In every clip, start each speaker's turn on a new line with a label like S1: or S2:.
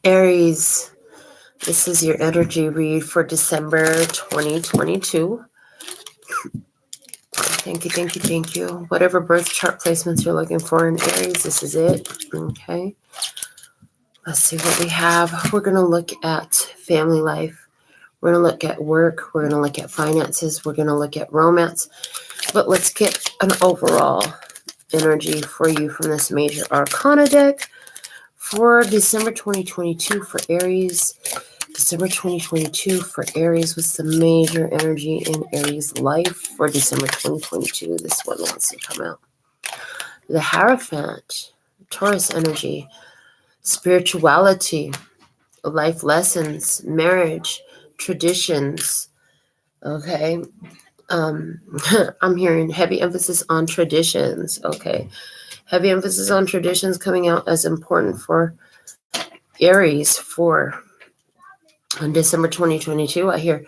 S1: Aries, this is your energy read for December 2022. Thank you, thank you, thank you. Whatever birth chart placements you're looking for in Aries, this is it. Okay. Let's see what we have. We're going to look at family life. We're going to look at work. We're going to look at finances. We're going to look at romance. But let's get an overall energy for you from this major arcana deck for December 2022 for Aries. December 2022 for Aries. What's the major energy in Aries life for December 2022? This one wants to come out. The Hierophant, Taurus energy, spirituality, life lessons, marriage, traditions. Okay. I'm hearing heavy emphasis on traditions. Okay. Heavy emphasis on traditions coming out as important for Aries for on December 2022. I hear,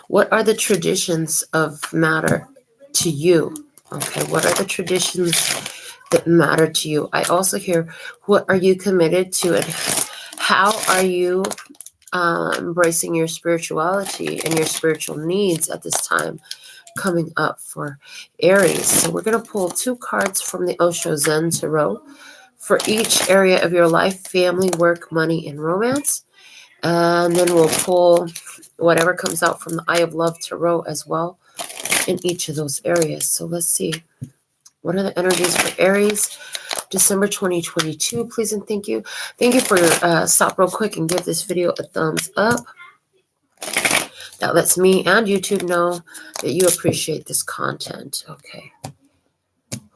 S1: what are the traditions of matter to you? Okay, what are the traditions that matter to you? I also hear, what are you committed to and how are you embracing your spirituality and your spiritual needs at this time coming up for Aries? So we're going to pull 2 cards from the Osho Zen Tarot for each area of your life: family, work, money, and romance. And then we'll pull whatever comes out from the Eye of Love Tarot as well in each of those areas. So let's see. What are the energies for Aries, December 2022? Please and thank you. Thank you for your stop real quick and give this video a thumbs up. That lets me and YouTube know that you appreciate this content. Okay.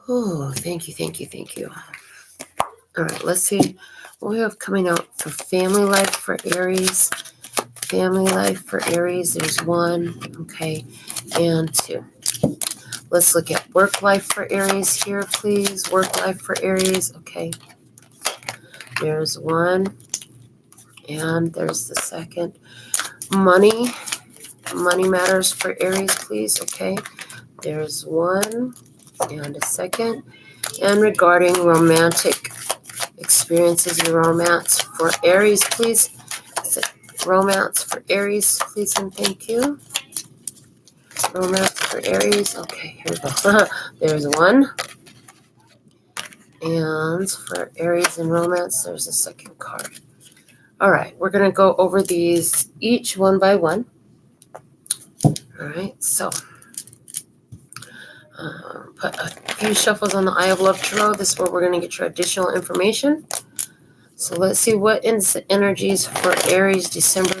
S1: Oh, thank you, thank you, thank you. All right, let's see what we have coming out for family life for Aries. Family life for Aries, there's 1, okay, and 2. Let's look at work life for Aries here, please. Work life for Aries, okay. There's 1, and there's the second. Money matters for Aries, please, okay. There's 1 and a second. And regarding romantic experiences and romance for Aries, please. Romance for Aries, please and thank you. Romance for Aries. Okay, here we go. There's 1. And for Aries and romance, there's a second card. All right, we're going to go over these each one by one. All right, so put a few shuffles on the Eye of Love Tarot. This is where we're going to get your additional information. So let's see what is the energies for Aries, December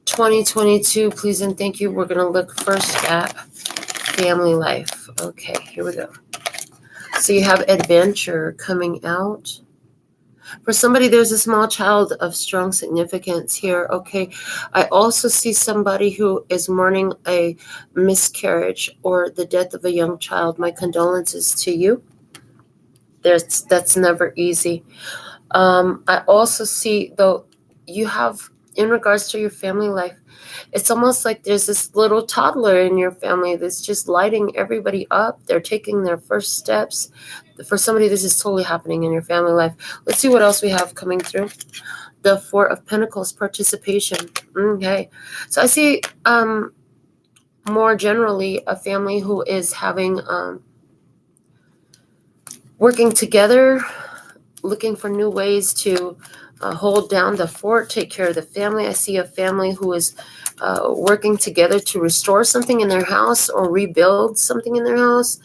S1: 2022. Please and thank you. We're going to look first at family life. Okay, here we go. So you have adventure coming out. For somebody, there's a small child of strong significance here. Okay, I also see somebody who is mourning a miscarriage or the death of a young child. My condolences to you. That's never easy. I also see, though, you have, in regards to your family life, it's almost like there's this little toddler in your family that's just lighting everybody up. They're taking their first steps. For somebody, this is totally happening in your family life. Let's see what else we have coming through. The 4 of Pentacles, participation. Okay. So I see more generally a family who is having, working together, looking for new ways to hold down the fort, take care of the family. I see a family who is working together to restore something in their house or rebuild something in their house.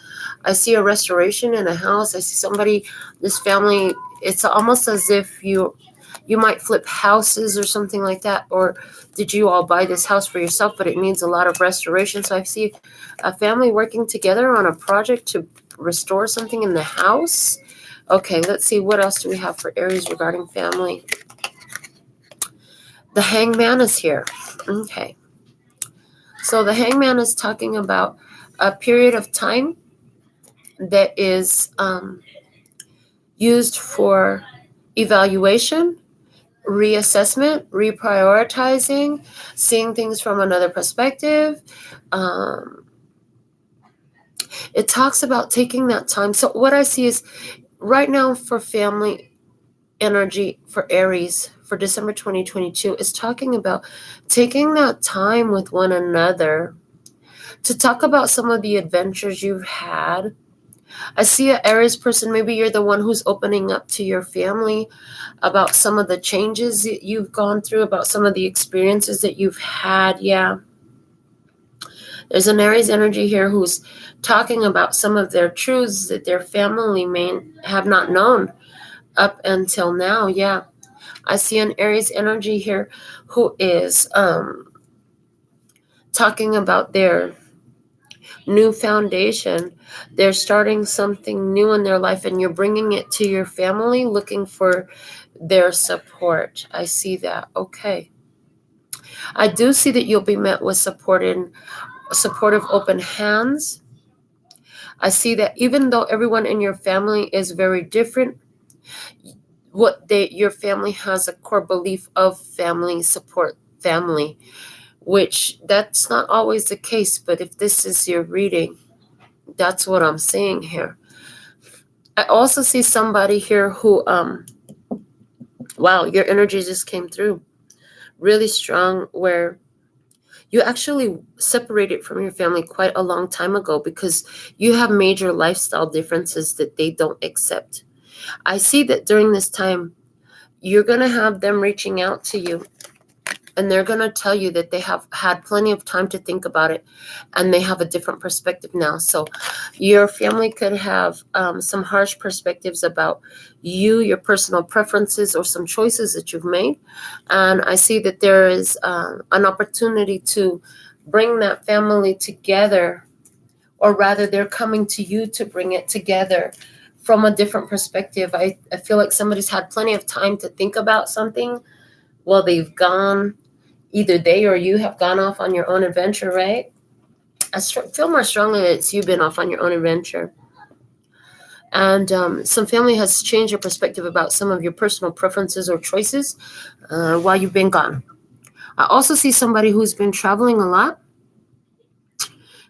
S1: I see a restoration in a house. I see somebody, this family, it's almost as if you might flip houses or something like that. Or did you all buy this house for yourself, but it needs a lot of restoration? So I see a family working together on a project to restore something in the house. Okay, let's see. What else do we have for Aries regarding family? The Hangman is here. Okay. So the Hangman is talking about a period of time that is used for evaluation, reassessment, reprioritizing, seeing things from another perspective. It talks about taking that time. So what I see is right now for family energy for Aries for December 2022 is talking about taking that time with one another to talk about some of the adventures you've had. I see an Aries person, maybe you're the one who's opening up to your family about some of the changes that you've gone through, about some of the experiences that you've had. Yeah. There's an Aries energy here who's talking about some of their truths that their family may have not known up until now. Yeah. I see an Aries energy here who is talking about their new foundation. They're starting something new in their life, and you're bringing it to your family, looking for their support. I see that. Okay. I do see that you'll be met with supportive, open hands. I see that even though everyone in your family is very different, your family has a core belief of family support, family, which that's not always the case. But if this is your reading, that's what I'm seeing here. I also see somebody here who, wow, your energy just came through really strong, where you actually separated from your family quite a long time ago because you have major lifestyle differences that they don't accept. I see that during this time, you're going to have them reaching out to you, and they're going to tell you that they have had plenty of time to think about it, and they have a different perspective now. So your family could have some harsh perspectives about you, your personal preferences, or some choices that you've made. And I see that there is an opportunity to bring that family together, or rather they're coming to you to bring it together from a different perspective. I feel like somebody's had plenty of time to think about something while they've gone, either they or you have gone off on your own adventure, right? I feel more strongly that it's you been off on your own adventure. And some family has changed your perspective about some of your personal preferences or choices while you've been gone. I also see somebody who's been traveling a lot,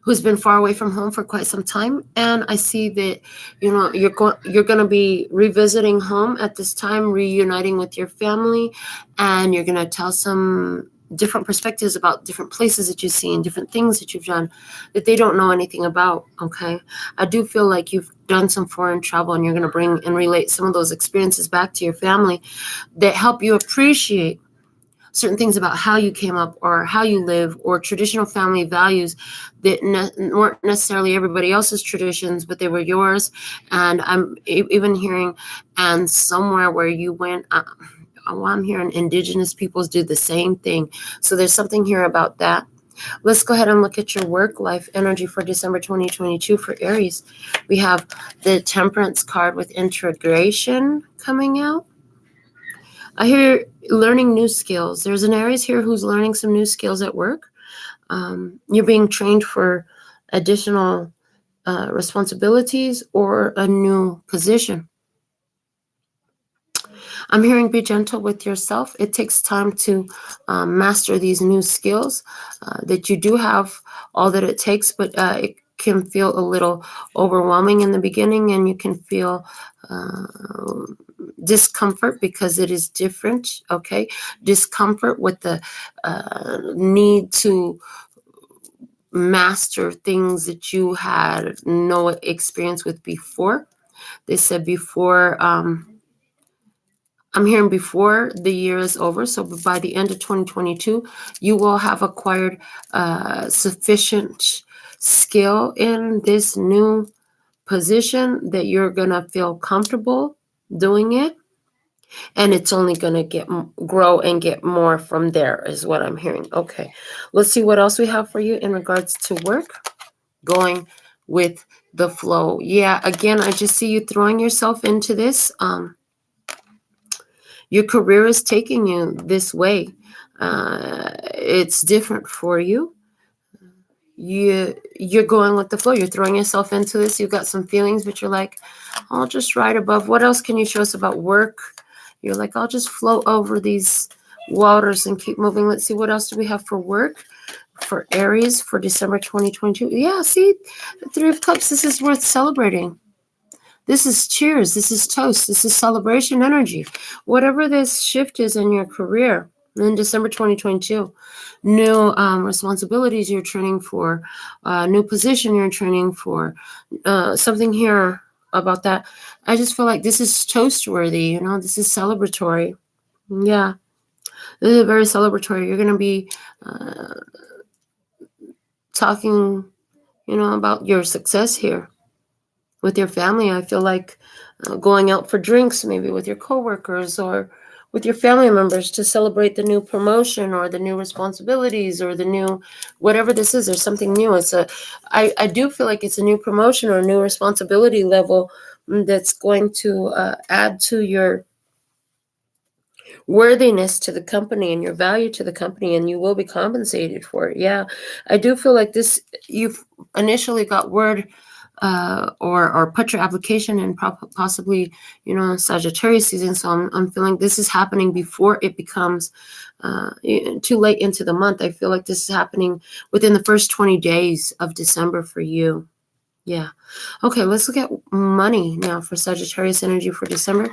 S1: who's been far away from home for quite some time. And I see that, you're going to be revisiting home at this time, reuniting with your family, and you're going to tell some different perspectives about different places that you've seen, different things that you've done that they don't know anything about. Okay. I do feel like you've done some foreign travel, and you're going to bring and relate some of those experiences back to your family that help you appreciate certain things about how you came up, or how you live, or traditional family values that weren't necessarily everybody else's traditions, but they were yours. And I'm even hearing, and somewhere where you went, I'm hearing indigenous peoples do the same thing. So there's something here about that. Let's go ahead and look at your work life energy for December 2022 for Aries. We have the Temperance card with integration coming out. I hear learning new skills. There's an Aries here who's learning some new skills at work. You're being trained for additional responsibilities or a new position. I'm hearing be gentle with yourself. It takes time to master these new skills that you do have all that it takes, but it can feel a little overwhelming in the beginning, and you can feel discomfort because it is different. Okay. Discomfort with the need to master things that you had no experience with before. They said before, I'm hearing before the year is over. So by the end of 2022, you will have acquired sufficient skill in this new position that you're going to feel comfortable doing it. And it's only going to grow and get more from there is what I'm hearing. Okay, let's see what else we have for you in regards to work. Going with the flow. Yeah, again, I just see you throwing yourself into this. Your career is taking you this way. It's different for you. You're going with the flow. You're throwing yourself into this. You've got some feelings, but you're like, I'll just ride above. What else can you show us about work? You're like, I'll just float over these waters and keep moving. Let's see, what else do we have for work for Aries for December 2022? Yeah, see, the Three of Cups. This is worth celebrating. This is cheers. This is toast. This is celebration energy. Whatever this shift is in your career in December 2022, new responsibilities you're training for, new position you're training for, something here about that. I just feel like this is toast worthy. This is celebratory. Yeah, this is very celebratory. You're going to be talking, about your success here with your family. I feel like going out for drinks, maybe with your coworkers or with your family members to celebrate the new promotion or the new responsibilities or the new, whatever this is, there's something new. I do feel like it's a new promotion or a new responsibility level that's going to add to your worthiness to the company and your value to the company, and you will be compensated for it. Yeah, I do feel like this, you've initially got word or put your application in possibly, Sagittarius season. So I'm feeling this is happening before it becomes too late into the month. I feel like this is happening within the first 20 days of December for you. Yeah. Okay, let's look at money now for Sagittarius energy for December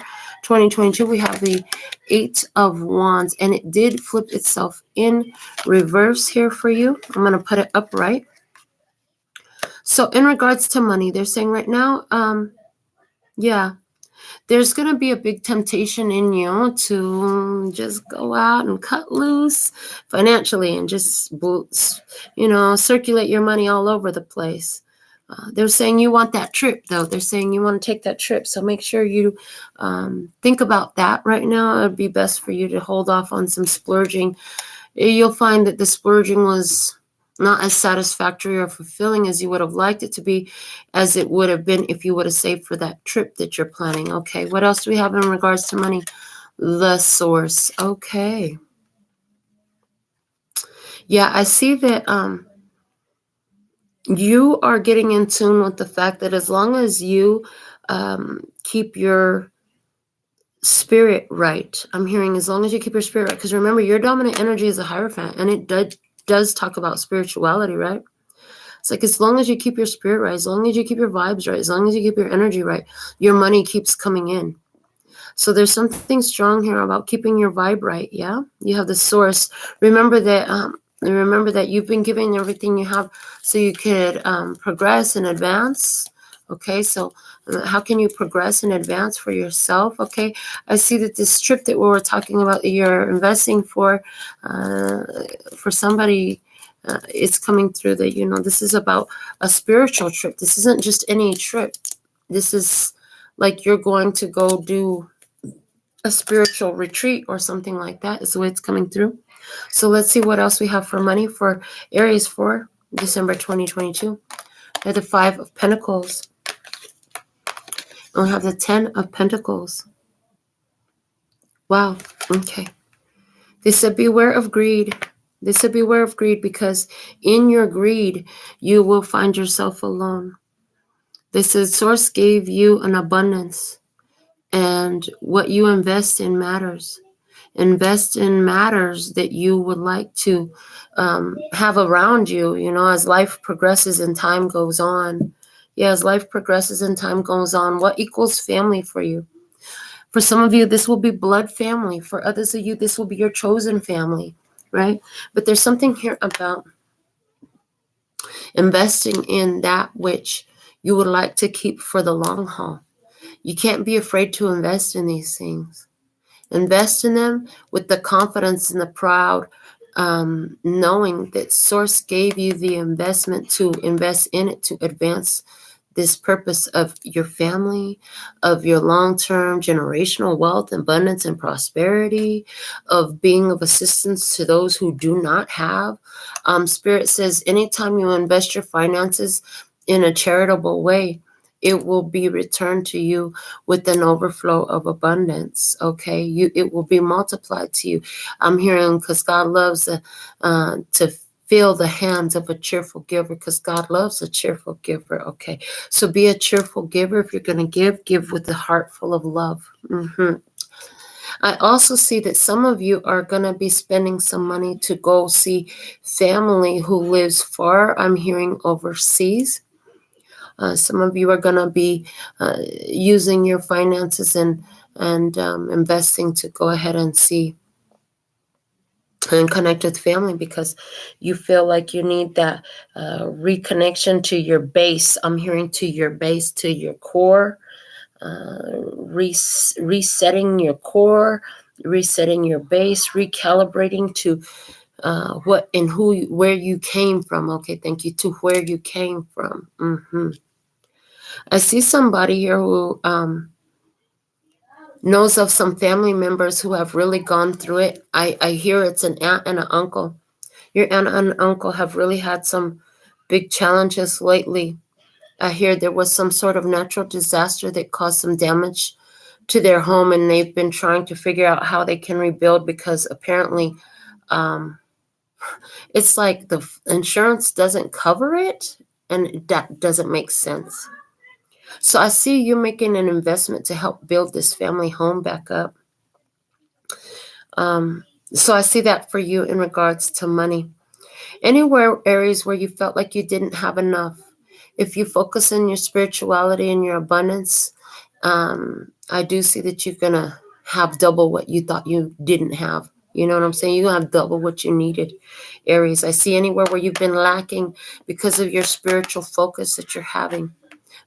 S1: 2022. We have the 8 of Wands, and it did flip itself in reverse here for you. I'm going to put it upright. So in regards to money, they're saying right now, yeah, there's going to be a big temptation in you to just go out and cut loose financially and just, circulate your money all over the place. They're saying you want that trip, though. They're saying you want to take that trip. So make sure you think about that right now. It would be best for you to hold off on some splurging. You'll find that the splurging was not as satisfactory or fulfilling as you would have liked it to be, as it would have been if you would have saved for that trip that you're planning. Okay, what else do we have in regards to money? The source. Okay. Yeah, I see that you are getting in tune with the fact that as long as you keep your spirit right, I'm hearing as long as you keep your spirit right, because remember, your dominant energy is a Hierophant, and it does talk about spirituality, right? It's like as long as you keep your spirit right, as long as you keep your vibes right, as long as you keep your energy right, your money keeps coming in. So there's something strong here about keeping your vibe right, yeah? You have the source. Remember that you've been giving everything you have so you could progress and advance. Okay, so how can you progress and advance for yourself? Okay, I see that this trip that we were talking about that you're investing for somebody, it's coming through that, this is about a spiritual trip. This isn't just any trip. This is like you're going to go do a spiritual retreat or something like that is the way it's coming through. So let's see what else we have for money for Aries for December 2022. We have the 5 of Pentacles. And we have the 10 of Pentacles. Wow. Okay. They said beware of greed. They said beware of greed because in your greed, you will find yourself alone. They said source gave you an abundance, and what you invest in matters. Invest in matters that you would like to have around you, as life progresses and time goes on. Yeah, as life progresses and time goes on, what equals family for you? For some of you, this will be blood family. For others of you, this will be your chosen family, right? But there's something here about investing in that which you would like to keep for the long haul. You can't be afraid to invest in these things. Invest in them with the confidence and the proud, knowing that Source gave you the investment to invest in it to advance this purpose of your family, of your long-term generational wealth, abundance, and prosperity, of being of assistance to those who do not have. Spirit says anytime you invest your finances in a charitable way, it will be returned to you with an overflow of abundance, okay? It will be multiplied to you. I'm hearing because God loves to feel the hands of a cheerful giver, because God loves a cheerful giver, okay? So be a cheerful giver. If you're going to give with a heart full of love. I also see that some of you are going to be spending some money to go see family who lives far. I'm hearing overseas. Some of you are going to be using your finances and investing to go ahead and see and connect with family, because you feel like you need that reconnection to your base. I'm hearing to your base, to your core, resetting your core, resetting your base, recalibrating to what and who, where you came from. Okay, thank you. To where you came from. I see somebody here who knows of some family members who have really gone through it. I hear it's an aunt and an uncle. Your aunt and uncle have really had some big challenges lately. I hear there was some sort of natural disaster that caused some damage to their home, and they've been trying to figure out how they can rebuild, because apparently it's like the insurance doesn't cover it, and that doesn't make sense. So I see you making an investment to help build this family home back up. So I see that for you in regards to money. Anywhere, Aries, where you felt like you didn't have enough. If you focus on your spirituality and your abundance, I do see that you're going to have double what you thought you didn't have. You know what I'm saying? You're going to have double what you needed, Aries. I see anywhere where you've been lacking because of your spiritual focus that you're having,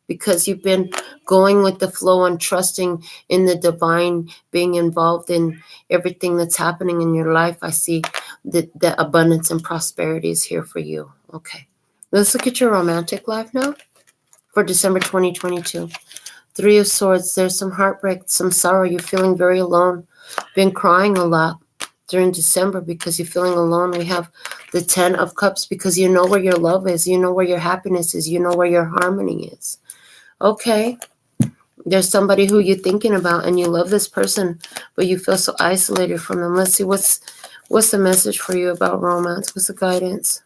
S1: because you've been going with the flow and trusting in the divine, being involved in everything that's happening in your life. I see that the abundance and prosperity is here for you. Okay. Let's look at your romantic life now for December 2022. 3 of Swords. There's some heartbreak, some sorrow. You're feeling very alone. Been crying a lot during December because you're feeling alone. We have the 10 of Cups, because you know where your love is. You know where your happiness is. You know where your harmony is. Okay. There's somebody who you're thinking about and you love this person, but you feel so isolated from them. Let's see what's the message for you about romance. What's the guidance?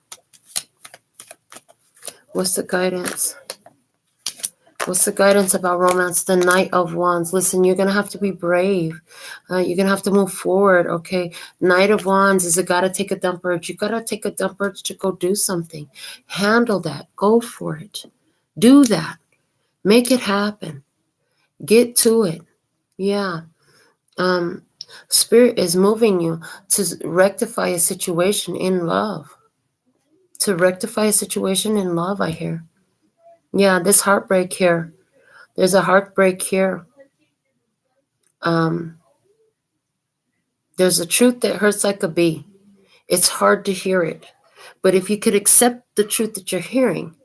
S1: What's the guidance? What's the guidance about romance? The Knight of Wands. Listen, you're going to have to be brave. You're going to have to move forward, okay? Knight of Wands is a got to take a dump urge. You got to take a dump urge to go do something. Handle that. Go for it. Do that. Make it happen. Get to it. Yeah. Spirit is moving you to rectify a situation in love. To rectify a situation in love, I hear. Yeah, this heartbreak here. There's a heartbreak here. There's a truth that hurts like a bee. It's hard to hear it. But if you could accept the truth that you're hearing,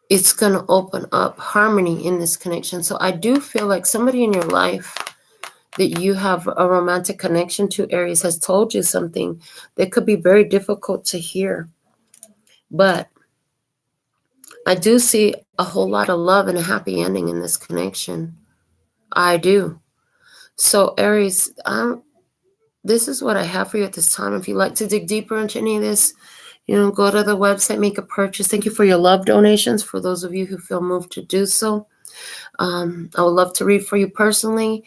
S1: it's going to open up harmony in this connection. So I do feel like somebody in your life that you have a romantic connection to, Aries, has told you something that could be very difficult to hear. But I do see a whole lot of love and a happy ending in this connection. I do. So Aries, this is what I have for you at this time. If you'd like to dig deeper into any of this, go to the website, make a purchase. Thank you for your love donations, for those of you who feel moved to do so. I would love to read for you personally.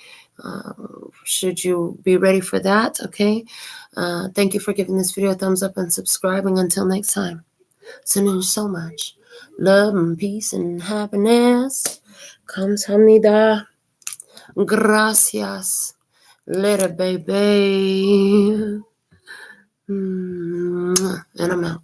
S1: Should you be ready for that? Okay. Thank you for giving this video a thumbs up and subscribing. Until next time, sending you so much love and peace and happiness. Kamsahamnida. Gracias. Later, baby. And I'm out.